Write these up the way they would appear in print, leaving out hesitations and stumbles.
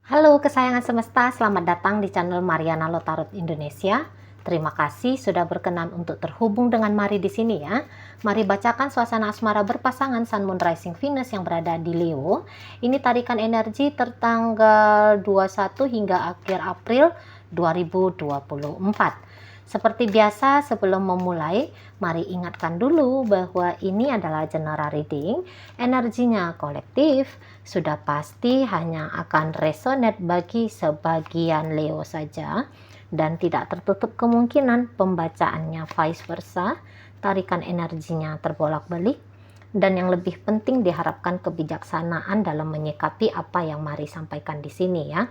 Halo kesayangan semesta, selamat datang di channel Mariana Lotarot Indonesia. Terima kasih sudah berkenan untuk terhubung dengan Mari di sini ya. Mari bacakan suasana asmara berpasangan Sun Moon Rising Venus yang berada di Leo. Ini tarikan energi tertanggal 21 hingga akhir April 2024. Seperti biasa, sebelum memulai, mari ingatkan dulu bahwa ini adalah general reading, energinya kolektif, sudah pasti hanya akan resonate bagi sebagian Leo saja, dan tidak tertutup kemungkinan pembacaannya vice versa, tarikan energinya terbolak-balik, dan yang lebih penting diharapkan kebijaksanaan dalam menyikapi apa yang mari sampaikan di sini ya.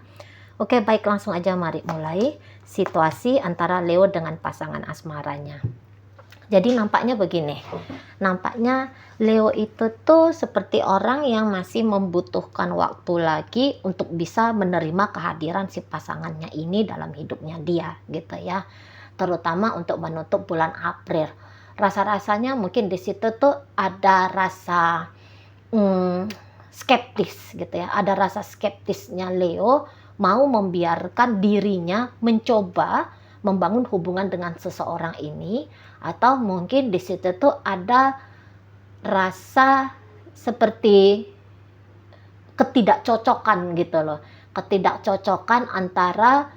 Oke, baik, langsung aja mari mulai situasi antara Leo dengan pasangan asmaranya. Jadi nampaknya begini, nampaknya Leo itu tuh seperti orang yang masih membutuhkan waktu lagi untuk bisa menerima kehadiran si pasangannya ini dalam hidupnya dia gitu ya. Terutama untuk menutup bulan April. Rasa-rasanya mungkin di situ tuh ada rasa skeptis gitu ya. Ada rasa skeptisnya Leo mau membiarkan dirinya mencoba membangun hubungan dengan seseorang ini, atau mungkin di situ tuh ada rasa seperti ketidakcocokan gitu loh, ketidakcocokan antara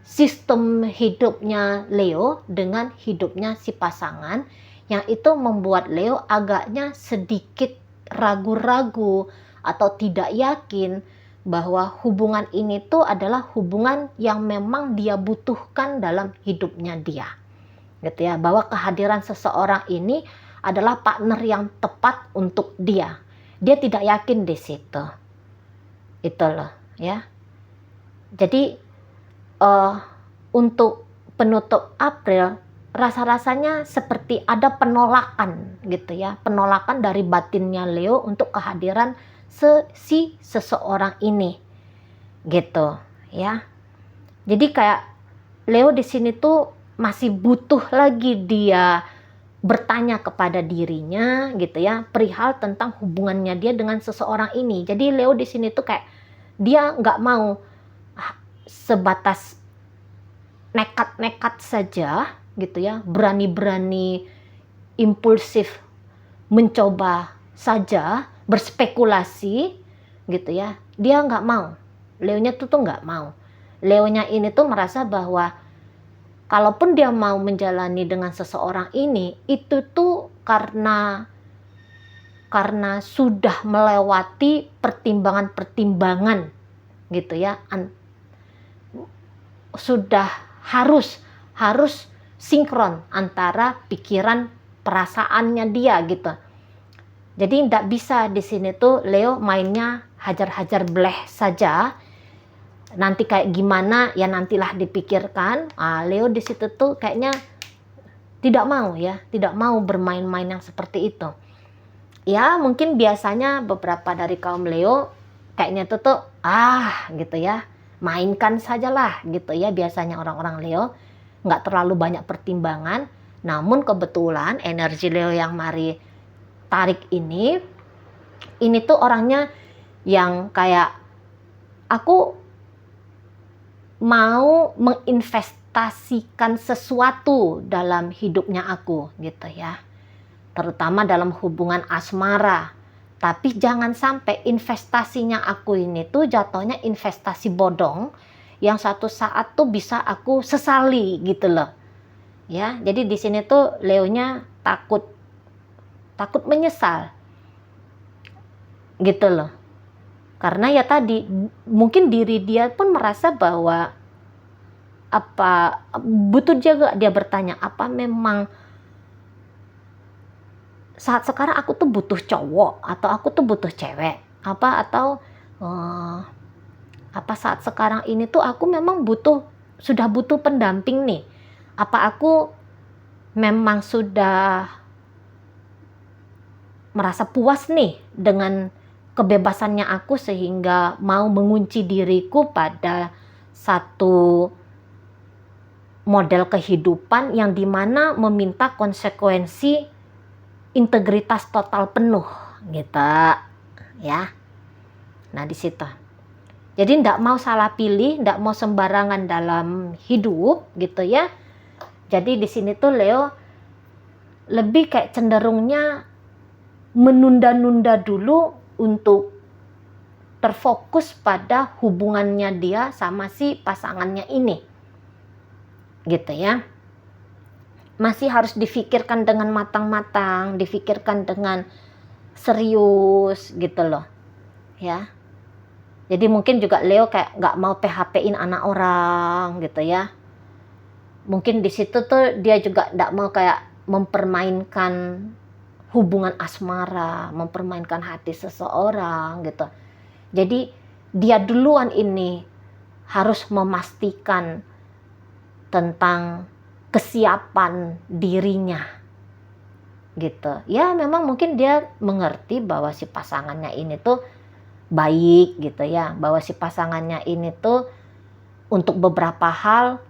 sistem hidupnya Leo dengan hidupnya si pasangan, yang itu membuat Leo agaknya sedikit ragu-ragu atau tidak yakin bahwa hubungan ini tuh adalah hubungan yang memang dia butuhkan dalam hidupnya dia gitu ya, bahwa kehadiran seseorang ini adalah partner yang tepat untuk dia tidak yakin di situ itu loh ya. Jadi untuk penutup April rasa-rasanya seperti ada penolakan gitu ya, penolakan dari batinnya Leo untuk kehadiran si seseorang ini gitu ya. Jadi kayak Leo di sini tuh masih butuh lagi dia bertanya kepada dirinya gitu ya, perihal tentang hubungannya dia dengan seseorang ini. Jadi Leo di sini tuh kayak dia nggak mau sebatas nekat-nekat saja gitu ya, berani-berani impulsif mencoba saja, berspekulasi gitu ya. Dia nggak mau, Leonya tuh nggak mau. Leonya ini tuh merasa bahwa kalaupun dia mau menjalani dengan seseorang ini, itu tuh karena sudah melewati pertimbangan-pertimbangan gitu ya, sudah harus sinkron antara pikiran perasaannya dia gitu. Jadi tidak bisa di sini tuh Leo mainnya hajar-hajar bleh saja. Nanti kayak gimana ya nantilah dipikirkan. Leo di situ tuh kayaknya tidak mau ya, tidak mau bermain-main yang seperti itu. Ya mungkin biasanya beberapa dari kaum Leo kayaknya tuh gitu ya, mainkan sajalah gitu ya, biasanya orang-orang Leo nggak terlalu banyak pertimbangan. Namun kebetulan energi Leo yang mari tarik ini tuh orangnya yang kayak aku mau menginvestasikan sesuatu dalam hidupnya aku gitu ya, terutama dalam hubungan asmara. Tapi jangan sampai investasinya aku ini tuh jatuhnya investasi bodong yang suatu saat tuh bisa aku sesali gitu loh ya. Jadi di sini tuh Leonya takut menyesal gitu loh, karena ya tadi mungkin diri dia pun merasa bahwa butuh juga dia bertanya, apa memang saat sekarang aku tuh butuh cowok atau aku tuh butuh cewek, atau saat sekarang ini tuh aku memang sudah butuh pendamping nih, apa aku memang sudah merasa puas nih dengan kebebasannya aku sehingga mau mengunci diriku pada satu model kehidupan yang dimana meminta konsekuensi integritas total penuh gitu ya. Nah di situ. Jadi ndak mau salah pilih, ndak mau sembarangan dalam hidup gitu ya. Jadi di sini tuh Leo lebih kayak cenderungnya menunda-nunda dulu untuk terfokus pada hubungannya dia sama si pasangannya ini. Gitu ya. Masih harus difikirkan dengan matang-matang, difikirkan dengan serius gitu loh. Ya. Jadi mungkin juga Leo kayak nggak mau PHP-in anak orang gitu ya. Mungkin di situ tuh dia juga nggak mau kayak mempermainkan hubungan asmara, mempermainkan hati seseorang gitu. Jadi dia duluan ini harus memastikan tentang kesiapan dirinya gitu. Ya memang mungkin dia mengerti bahwa si pasangannya ini tuh baik gitu ya, bahwa si pasangannya ini tuh untuk beberapa hal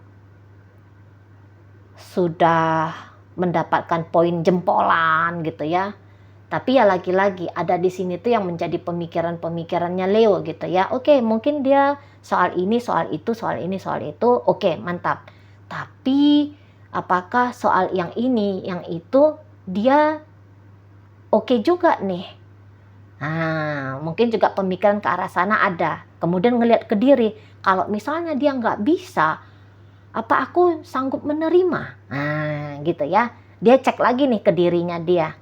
sudah mendapatkan poin jempolan gitu ya. Tapi ya lagi-lagi ada di sini tuh yang menjadi pemikirannya Leo gitu ya. Oke, mungkin dia soal ini, soal itu, soal ini, soal itu, oke, mantap. Tapi apakah soal yang ini, yang itu dia oke juga nih? Nah, mungkin juga pemikiran ke arah sana ada. Kemudian ngelihat ke diri, kalau misalnya dia nggak bisa, apa aku sanggup menerima? Nah, gitu ya. Dia cek lagi nih ke dirinya dia.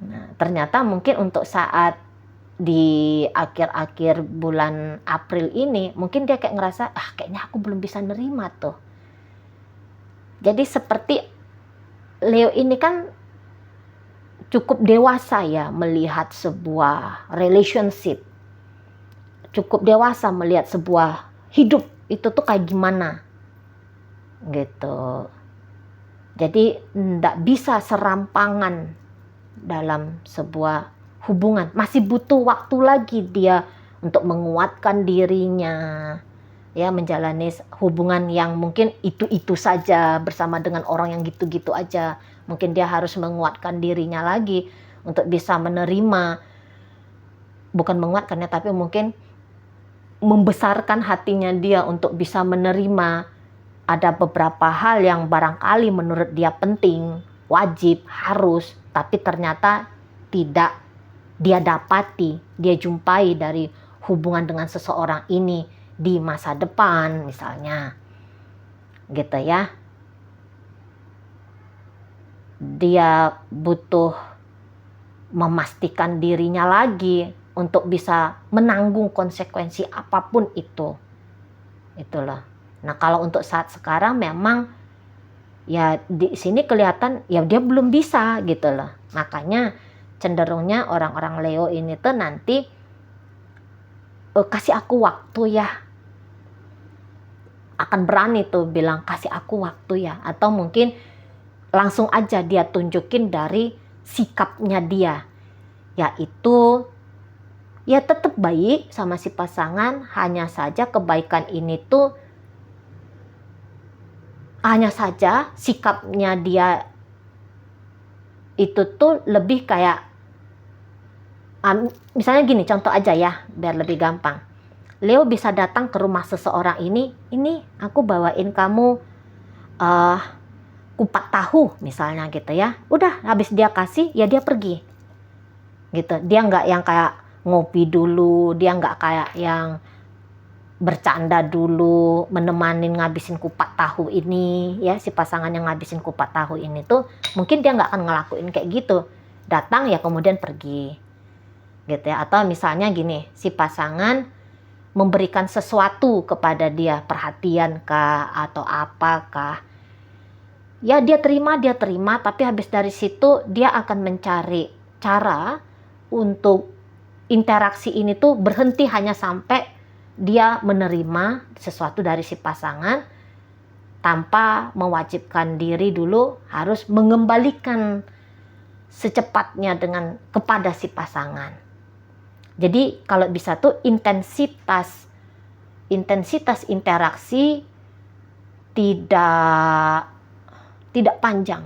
Nah, ternyata mungkin untuk saat di akhir-akhir bulan April ini, mungkin dia kayak ngerasa, kayaknya aku belum bisa nerima tuh. Jadi seperti Leo ini kan cukup dewasa ya melihat sebuah relationship. Cukup dewasa melihat sebuah hidup itu tuh kayak gimana. Gitu. Jadi enggak bisa serampangan dalam sebuah hubungan. Masih butuh waktu lagi dia untuk menguatkan dirinya. Ya, menjalani hubungan yang mungkin itu-itu saja bersama dengan orang yang gitu-gitu aja. Mungkin dia harus menguatkan dirinya lagi untuk bisa menerima, bukan menguatkannya, tapi mungkin membesarkan hatinya dia untuk bisa menerima ada beberapa hal yang barangkali menurut dia penting, wajib, harus, tapi ternyata tidak dia dapati, dia jumpai dari hubungan dengan seseorang ini di masa depan misalnya. Gitu ya. Dia butuh memastikan dirinya lagi untuk bisa menanggung konsekuensi apapun itu. Itulah. Nah, kalau untuk saat sekarang memang ya di sini kelihatan ya dia belum bisa gitu loh. Makanya cenderungnya orang-orang Leo ini tuh nanti kasih aku waktu ya. Akan berani tuh bilang kasih aku waktu ya. Atau mungkin langsung aja dia tunjukin dari sikapnya dia, yaitu ya tetap baik sama si pasangan, hanya saja kebaikan ini tuh hanya saja sikapnya dia itu tuh lebih kayak misalnya gini, contoh aja ya biar lebih gampang. Leo bisa datang ke rumah seseorang ini aku bawain kamu kupat tahu misalnya gitu ya. Udah habis dia kasih ya dia pergi. Gitu. Dia nggak yang kayak ngopi dulu, dia nggak kayak yang bercanda dulu, menemanin ngabisin kupat tahu ini ya, si pasangan yang ngabisin kupat tahu ini tuh mungkin dia nggak akan ngelakuin kayak gitu. Datang ya kemudian pergi. Gitu ya. Atau misalnya gini, si pasangan memberikan sesuatu kepada dia, perhatian kah atau apakah, ya dia terima, tapi habis dari situ dia akan mencari cara untuk interaksi ini tuh berhenti hanya sampai dia menerima sesuatu dari si pasangan tanpa mewajibkan diri dulu harus mengembalikan secepatnya kepada si pasangan. Jadi kalau bisa tuh intensitas interaksi tidak panjang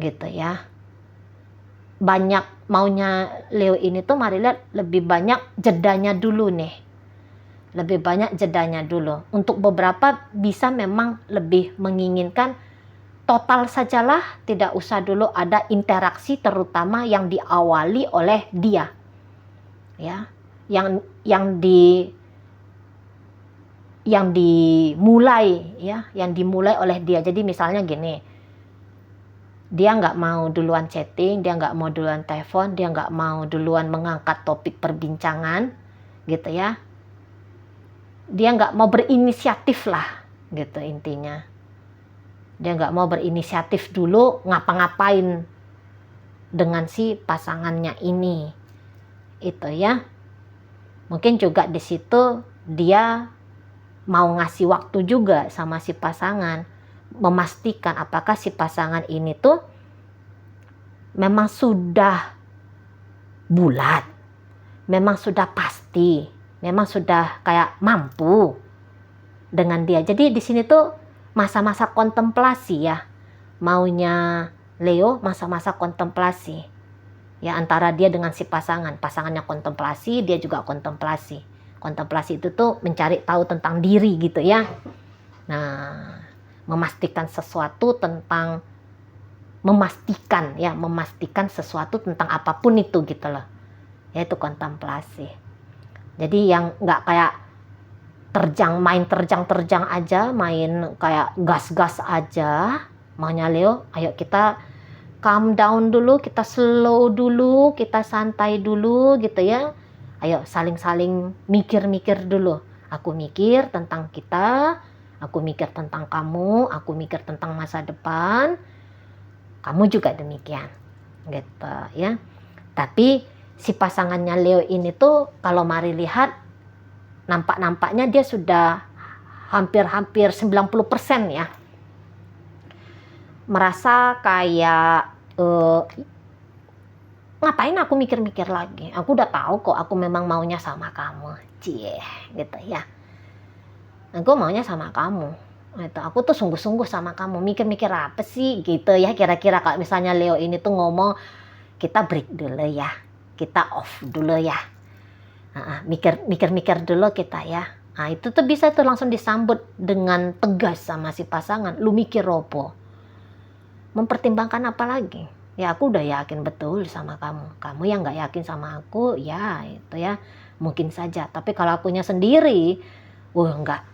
gitu ya. banyak maunya Leo ini tuh, mari lihat lebih banyak jedanya dulu nih. Lebih banyak jedanya dulu. Untuk beberapa bisa memang lebih menginginkan total sajalah, tidak usah dulu ada interaksi, terutama yang diawali oleh dia. Ya, yang dimulai ya, yang dimulai oleh dia. Jadi misalnya gini, dia nggak mau duluan chatting, dia nggak mau duluan telepon, dia nggak mau duluan mengangkat topik perbincangan, gitu ya. Dia nggak mau berinisiatif lah, gitu intinya. Dia nggak mau berinisiatif dulu ngapa-ngapain dengan si pasangannya ini, itu ya. Mungkin juga di situ dia mau ngasih waktu juga sama si pasangan, memastikan apakah si pasangan ini tuh memang sudah bulat, memang sudah pasti, memang sudah kayak mampu dengan dia. Jadi di sini tuh masa-masa kontemplasi ya, maunya Leo masa-masa kontemplasi ya, antara dia dengan si pasangannya kontemplasi, dia juga kontemplasi. Kontemplasi itu tuh mencari tahu tentang diri gitu ya. Nah, memastikan sesuatu tentang, memastikan sesuatu tentang apapun itu gitu loh. Yaitu kontemplasi. Jadi yang nggak kayak main terjang aja, main kayak gas-gas aja. Maunya Leo, ayo kita calm down dulu, kita slow dulu, kita santai dulu gitu ya. Ayo saling-saling mikir-mikir dulu. Aku mikir tentang kita, aku mikir tentang kamu, aku mikir tentang masa depan. Kamu juga demikian. Gitu ya. Tapi si pasangannya Leo ini tuh kalau mari lihat, nampak-nampaknya dia sudah hampir 90% ya. Merasa kayak ngapain aku mikir-mikir lagi, aku udah tahu kok aku memang maunya sama kamu, cie gitu ya. Aku maunya sama kamu, itu aku tuh sungguh-sungguh sama kamu, mikir-mikir apa sih gitu ya. Kira-kira kalau misalnya Leo ini tuh ngomong, kita break dulu ya, kita off dulu ya, mikir-mikir dulu kita ya. Nah itu tuh bisa tuh langsung disambut dengan tegas sama si pasangan, lu mikir apa, mempertimbangkan apa lagi. Ya aku udah yakin betul sama kamu yang nggak yakin sama aku ya itu ya mungkin saja, tapi kalau akunya sendiri enggak.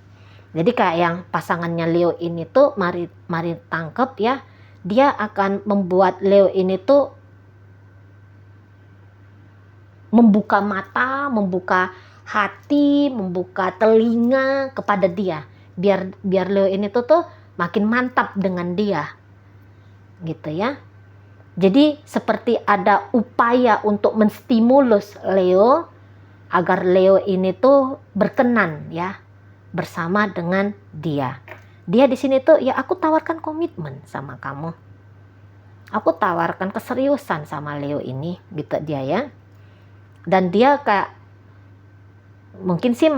Jadi kayak yang pasangannya Leo ini tuh mari tangkep ya, dia akan membuat Leo ini tuh membuka mata, membuka hati, membuka telinga kepada dia, biar Leo ini tuh makin mantap dengan dia gitu ya. Jadi seperti ada upaya untuk menstimulus Leo agar Leo ini tuh berkenan ya bersama dengan dia. Dia di sini tuh ya, aku tawarkan komitmen sama kamu. Aku tawarkan keseriusan sama Leo ini gitu dia ya. Dan dia kayak mungkin sih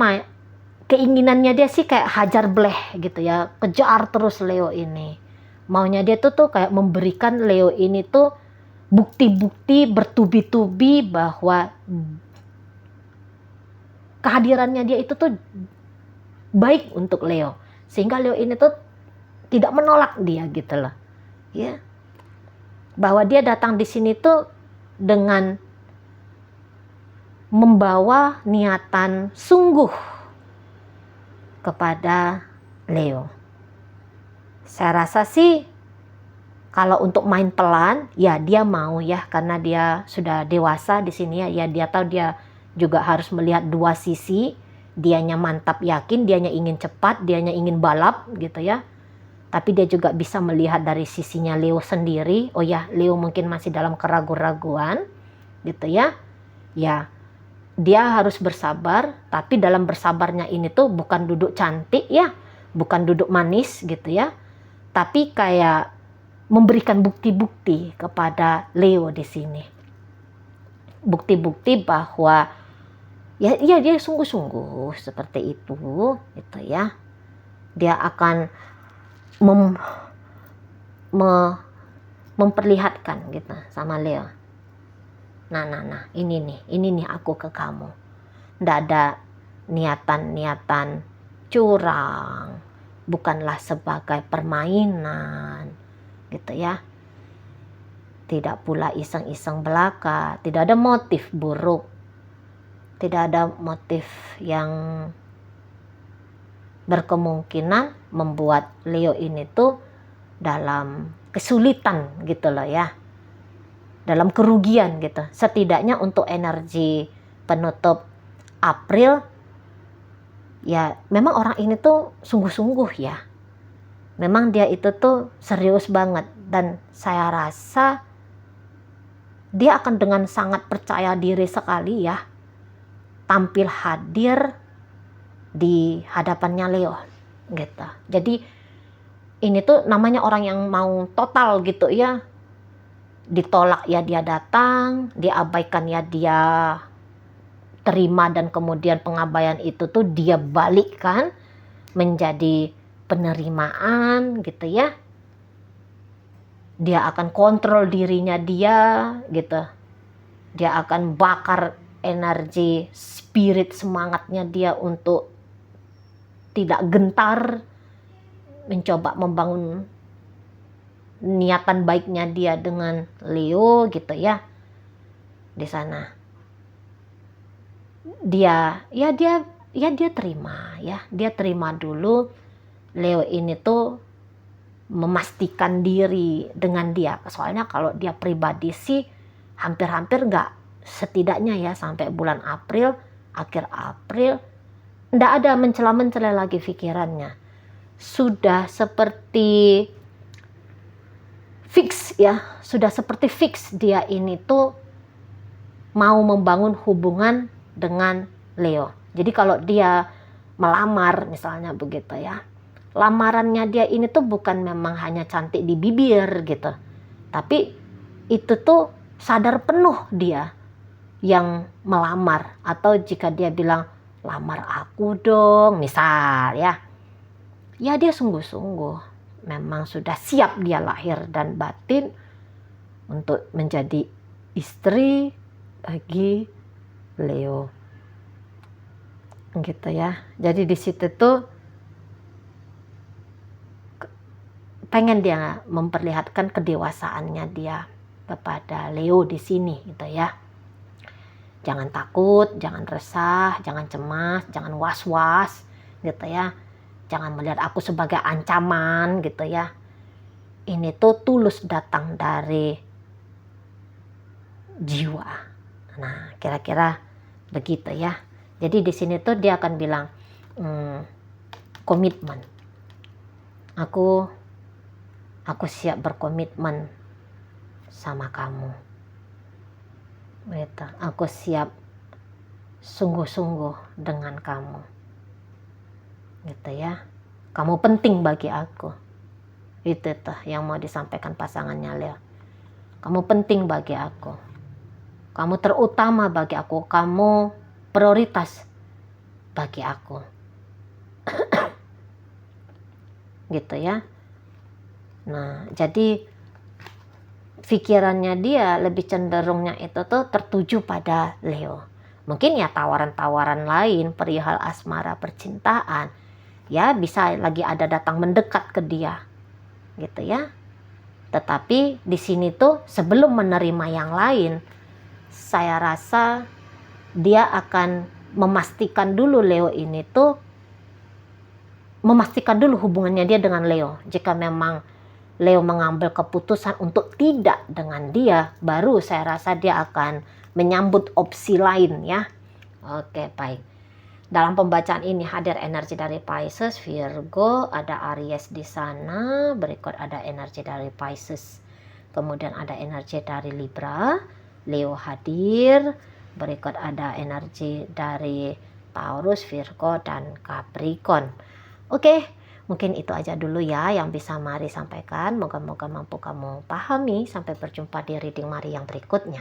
keinginannya dia sih kayak hajar bleh gitu ya, kejar terus Leo ini. Maunya dia tuh kayak memberikan Leo ini tuh bukti-bukti bertubi-tubi bahwa kehadirannya dia itu tuh baik untuk Leo, sehingga Leo ini tuh tidak menolak dia gitu loh ya, bahwa dia datang di sini tuh dengan membawa niatan sungguh kepada Leo. Saya rasa sih kalau untuk main pelan ya dia mau ya, karena dia sudah dewasa di sini ya. Ya dia tahu dia juga harus melihat dua sisi. Dianya mantap yakin, dianya ingin cepat, dianya ingin balap gitu ya. Tapi dia juga bisa melihat dari sisinya Leo sendiri. Oh ya, Leo mungkin masih dalam keraguan-raguan gitu ya. Ya, dia harus bersabar, tapi dalam bersabarnya ini tuh bukan duduk cantik ya, bukan duduk manis gitu ya. Tapi kayak memberikan bukti-bukti kepada Leo di sini. Bukti-bukti bahwa ya dia sungguh-sungguh seperti itu gitu ya. Dia akan memperlihatkan gitu sama Leo. Nah, ini nih aku ke kamu. Nggak ada niatan-niatan curang, bukanlah sebagai permainan, gitu ya. Tidak pula iseng-iseng belaka, tidak ada motif buruk, tidak ada motif yang berkemungkinan membuat Leo ini tuh dalam kesulitan gitu loh ya, dalam kerugian gitu. Setidaknya untuk energi penutup April, ya memang orang ini tuh sungguh-sungguh ya. Memang dia itu tuh serius banget, dan saya rasa dia akan dengan sangat percaya diri sekali ya tampil hadir di hadapannya Leo gitu. Jadi ini tuh namanya orang yang mau total gitu ya. Ditolak ya dia datang, diabaikan ya dia terima, dan kemudian pengabaian itu tuh dia balikkan menjadi penerimaan gitu ya. Dia akan kontrol dirinya dia gitu. Dia akan bakar energi, spirit, semangatnya dia untuk tidak gentar, mencoba membangun niatan baiknya dia dengan Leo gitu ya. Di sana dia terima ya, dia terima dulu Leo ini tuh memastikan diri dengan dia. Soalnya kalau dia pribadi sih hampir-hampir nggak, setidaknya ya sampai bulan April, akhir April, nggak ada mencela-mencela lagi pikirannya. Sudah seperti fix ya, sudah seperti fix dia ini tuh mau membangun hubungan dengan Leo. Jadi kalau dia melamar misalnya begitu ya, lamarannya dia ini tuh bukan memang hanya cantik di bibir gitu, tapi itu tuh sadar penuh dia yang melamar. Atau jika dia bilang lamar aku dong misal ya, ya dia sungguh-sungguh memang sudah siap dia lahir dan batin untuk menjadi istri bagi Leo gitu ya. Jadi di situ tuh pengen dia memperlihatkan kedewasaannya dia kepada Leo di sini gitu ya. Jangan takut, jangan resah, jangan cemas, jangan was-was gitu ya. Jangan melihat aku sebagai ancaman gitu ya. Ini tuh tulus datang dari jiwa. Nah, kira-kira begitu ya. Jadi di sini tuh dia akan bilang komitmen. Aku siap berkomitmen sama kamu. Gitu. Aku siap sungguh-sungguh dengan kamu. Gitu ya. Kamu penting bagi aku. Itu tuh yang mau disampaikan pasangannya Leo. Kamu penting bagi aku. Kamu terutama bagi aku. Kamu prioritas bagi aku. Gitu ya. Nah, jadi pikirannya dia lebih cenderungnya itu tuh tertuju pada Leo. Mungkin ya tawaran-tawaran lain perihal asmara percintaan ya bisa lagi ada datang mendekat ke dia. Gitu ya. Tetapi di sini tuh sebelum menerima yang lain, saya rasa dia akan memastikan dulu Leo ini tuh, memastikan dulu hubungannya dia dengan Leo. Jika memang Leo mengambil keputusan untuk tidak dengan dia, baru saya rasa dia akan menyambut opsi lain ya. Oke, baik. Dalam pembacaan ini hadir energi dari Pisces, Virgo, ada Aries di sana, berikut ada energi dari Pisces. Kemudian ada energi dari Libra, Leo hadir, berikut ada energi dari Taurus, Virgo, dan Capricorn. Oke. Mungkin itu aja dulu ya yang bisa Mari sampaikan. Moga-moga mampu kamu pahami. Sampai berjumpa di reading Mari yang berikutnya.